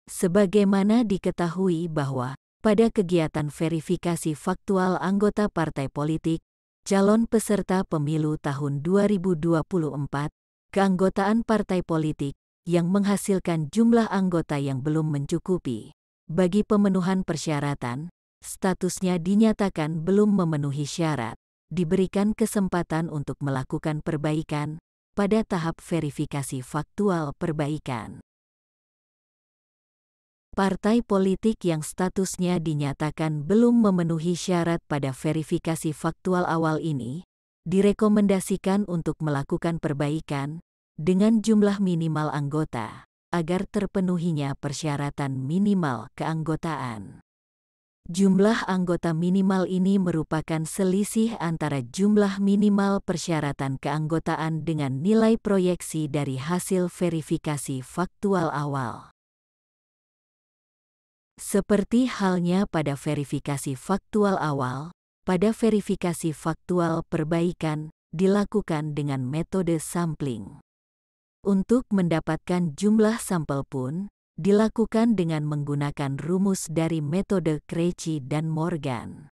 Sebagaimana diketahui bahwa, pada kegiatan verifikasi faktual anggota partai politik, calon peserta pemilu tahun 2024, keanggotaan partai politik, yang menghasilkan jumlah anggota yang belum mencukupi, bagi pemenuhan persyaratan, statusnya dinyatakan belum memenuhi syarat, diberikan kesempatan untuk melakukan perbaikan, pada tahap verifikasi faktual perbaikan. Partai politik yang statusnya dinyatakan belum memenuhi syarat pada verifikasi faktual awal ini, direkomendasikan untuk melakukan perbaikan, dengan jumlah minimal anggota, agar terpenuhinya persyaratan minimal keanggotaan. Jumlah anggota minimal ini merupakan selisih antara jumlah minimal persyaratan keanggotaan dengan nilai proyeksi dari hasil verifikasi faktual awal. Seperti halnya pada verifikasi faktual awal, pada verifikasi faktual perbaikan dilakukan dengan metode sampling. Untuk mendapatkan jumlah sampel pun dilakukan dengan menggunakan rumus dari metode Krejci dan Morgan.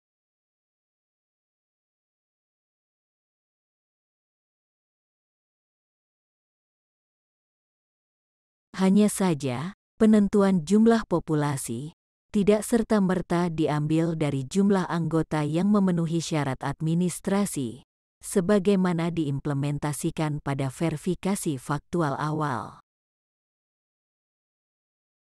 Hanya saja, penentuan jumlah populasi tidak serta-merta diambil dari jumlah anggota yang memenuhi syarat administrasi, sebagaimana diimplementasikan pada verifikasi faktual awal.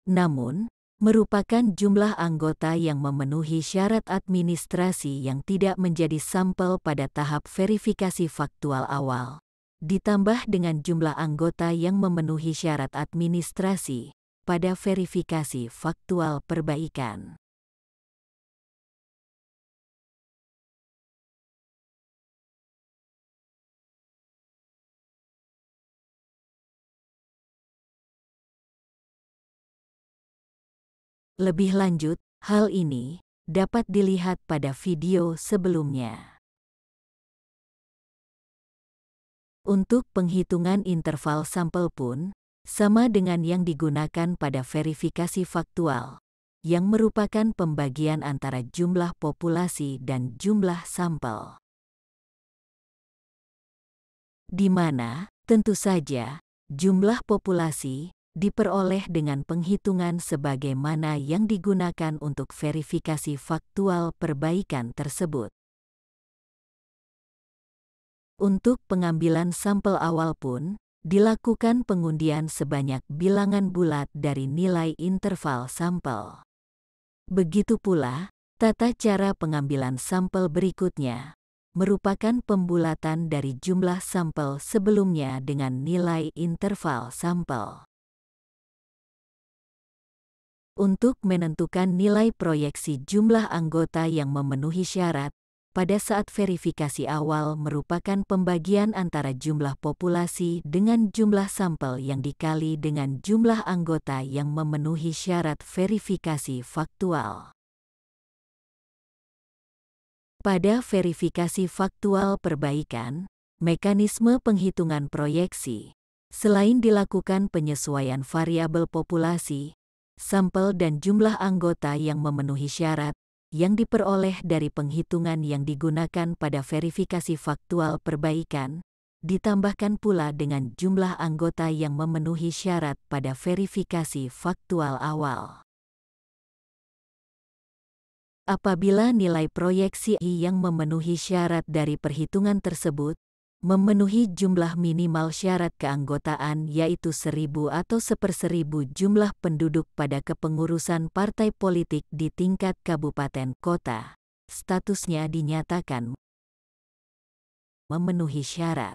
Namun, merupakan jumlah anggota yang memenuhi syarat administrasi yang tidak menjadi sampel pada tahap verifikasi faktual awal, ditambah dengan jumlah anggota yang memenuhi syarat administrasi pada verifikasi faktual perbaikan. Lebih lanjut, hal ini dapat dilihat pada video sebelumnya. Untuk penghitungan interval sampel pun, sama dengan yang digunakan pada verifikasi faktual, yang merupakan pembagian antara jumlah populasi dan jumlah sampel. Di mana, tentu saja, jumlah populasi diperoleh dengan penghitungan sebagaimana yang digunakan untuk verifikasi faktual perbaikan tersebut. Untuk pengambilan sampel awal pun, dilakukan pengundian sebanyak bilangan bulat dari nilai interval sampel. Begitu pula, tata cara pengambilan sampel berikutnya merupakan pembulatan dari jumlah sampel sebelumnya dengan nilai interval sampel. Untuk menentukan nilai proyeksi jumlah anggota yang memenuhi syarat, pada saat verifikasi awal merupakan pembagian antara jumlah populasi dengan jumlah sampel yang dikali dengan jumlah anggota yang memenuhi syarat verifikasi faktual. Pada verifikasi faktual perbaikan, mekanisme penghitungan proyeksi, selain dilakukan penyesuaian variabel populasi, sampel dan jumlah anggota yang memenuhi syarat, yang diperoleh dari penghitungan yang digunakan pada verifikasi faktual perbaikan, ditambahkan pula dengan jumlah anggota yang memenuhi syarat pada verifikasi faktual awal. Apabila nilai proyeksi yang memenuhi syarat dari perhitungan tersebut memenuhi jumlah minimal syarat keanggotaan yaitu 1.000 atau 1/1000 jumlah penduduk pada kepengurusan partai politik di tingkat kabupaten kota, statusnya dinyatakan memenuhi syarat.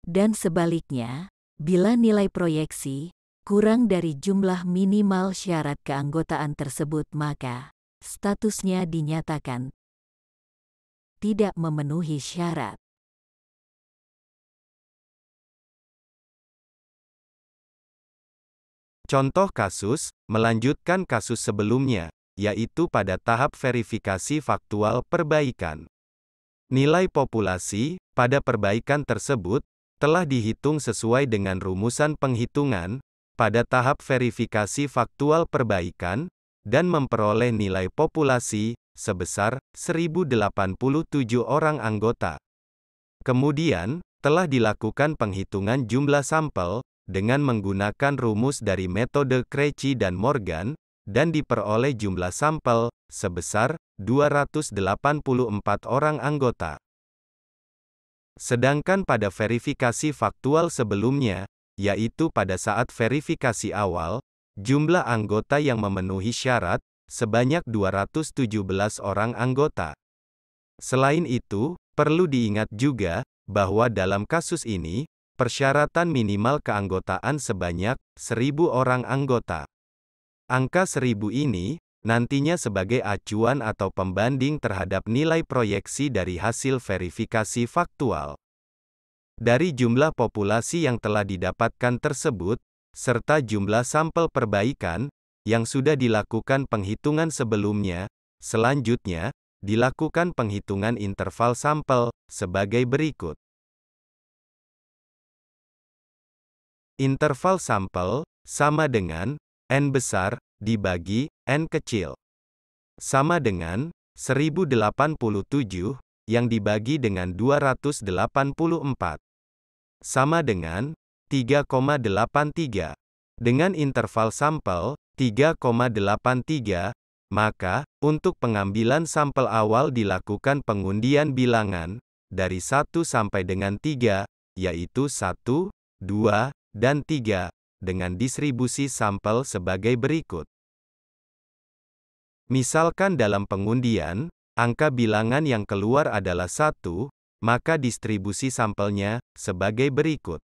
Dan sebaliknya, bila nilai proyeksi kurang dari jumlah minimal syarat keanggotaan tersebut, maka statusnya dinyatakan tidak memenuhi syarat. Contoh kasus, melanjutkan kasus sebelumnya, yaitu pada tahap verifikasi faktual perbaikan. Nilai populasi pada perbaikan tersebut telah dihitung sesuai dengan rumusan penghitungan pada tahap verifikasi faktual perbaikan dan memperoleh nilai populasi sebesar 1087 orang anggota. Kemudian, telah dilakukan penghitungan jumlah sampel dengan menggunakan rumus dari metode Krejci dan Morgan dan diperoleh jumlah sampel sebesar 284 orang anggota. Sedangkan pada verifikasi faktual sebelumnya, yaitu pada saat verifikasi awal, jumlah anggota yang memenuhi syarat sebanyak 217 orang anggota. Selain itu, perlu diingat juga bahwa dalam kasus ini, persyaratan minimal keanggotaan sebanyak 1.000 orang anggota. Angka 1.000 ini nantinya sebagai acuan atau pembanding terhadap nilai proyeksi dari hasil verifikasi faktual. Dari jumlah populasi yang telah didapatkan tersebut, serta jumlah sampel perbaikan yang sudah dilakukan penghitungan sebelumnya, selanjutnya dilakukan penghitungan interval sampel sebagai berikut. Interval sampel sama dengan N besar dibagi N kecil, sama dengan 1087 yang dibagi dengan 284, sama dengan 3,83. Dengan interval sampel 3,83, maka untuk pengambilan sampel awal dilakukan pengundian bilangan dari 1 sampai dengan 3, yaitu 1, 2, dan 3, dengan distribusi sampel sebagai berikut. Misalkan dalam pengundian, angka bilangan yang keluar adalah 1, maka distribusi sampelnya sebagai berikut.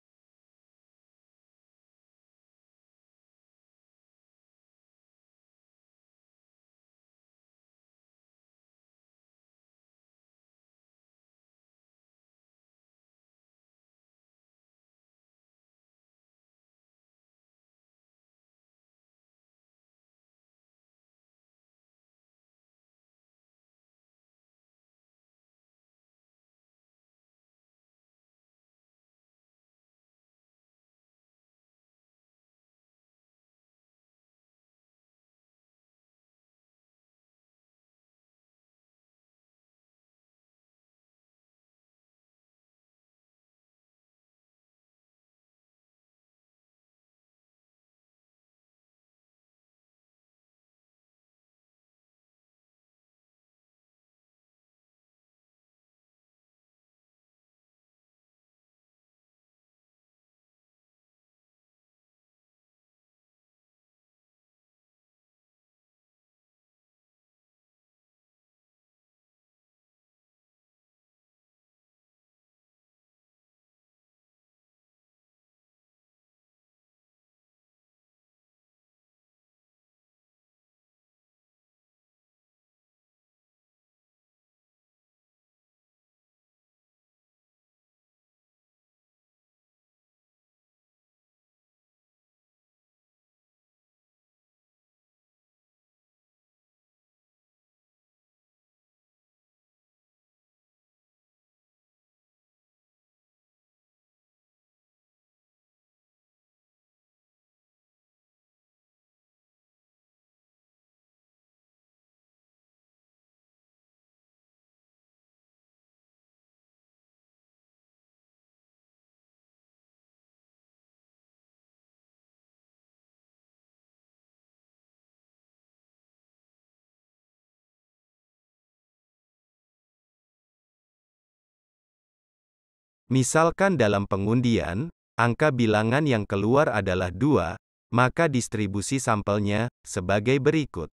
Misalkan dalam pengundian, angka bilangan yang keluar adalah 2, maka distribusi sampelnya sebagai berikut.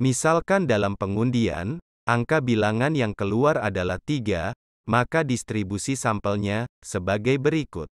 Misalkan dalam pengundian, angka bilangan yang keluar adalah 3, maka distribusi sampelnya sebagai berikut.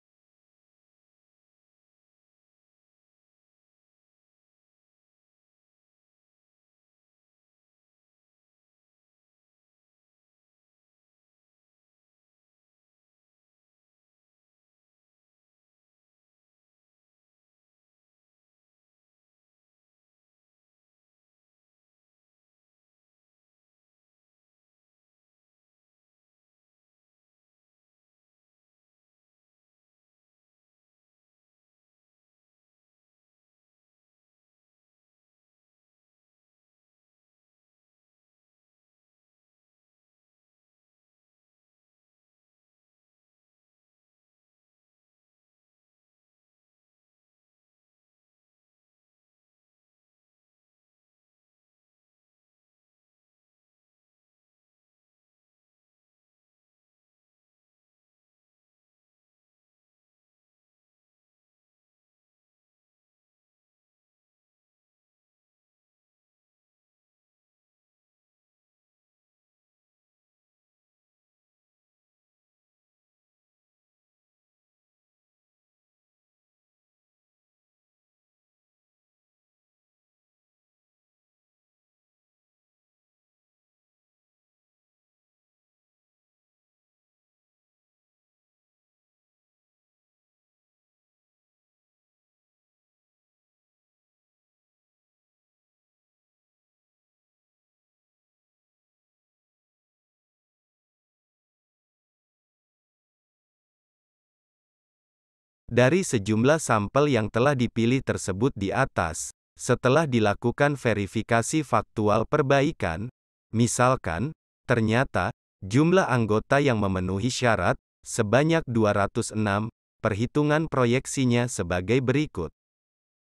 Dari sejumlah sampel yang telah dipilih tersebut di atas, setelah dilakukan verifikasi faktual perbaikan, misalkan, ternyata, jumlah anggota yang memenuhi syarat, sebanyak 206, perhitungan proyeksinya sebagai berikut.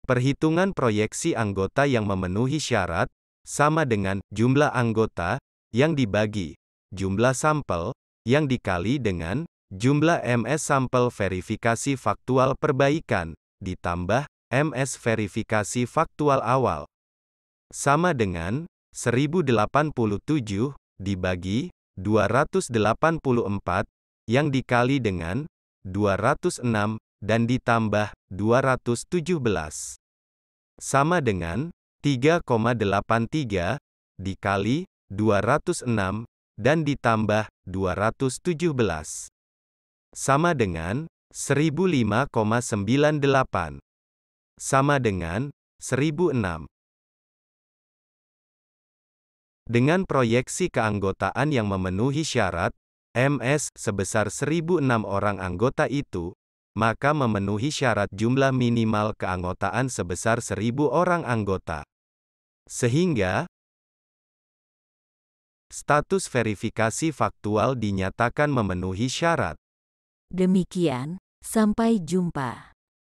Perhitungan proyeksi anggota yang memenuhi syarat, sama dengan jumlah anggota, yang dibagi, jumlah sampel, yang dikali dengan jumlah MS sampel verifikasi faktual perbaikan, ditambah MS verifikasi faktual awal. Sama dengan 1087 dibagi 284 yang dikali dengan 206 dan ditambah 217. Sama dengan 3,83 dikali 206 dan ditambah 217. Sama dengan 1005,98. Sama dengan 1006. Dengan proyeksi keanggotaan yang memenuhi syarat, MS sebesar 1006 orang anggota itu, maka memenuhi syarat jumlah minimal keanggotaan sebesar 1000 orang anggota. Sehingga, status verifikasi faktual dinyatakan memenuhi syarat. Demikian, sampai jumpa.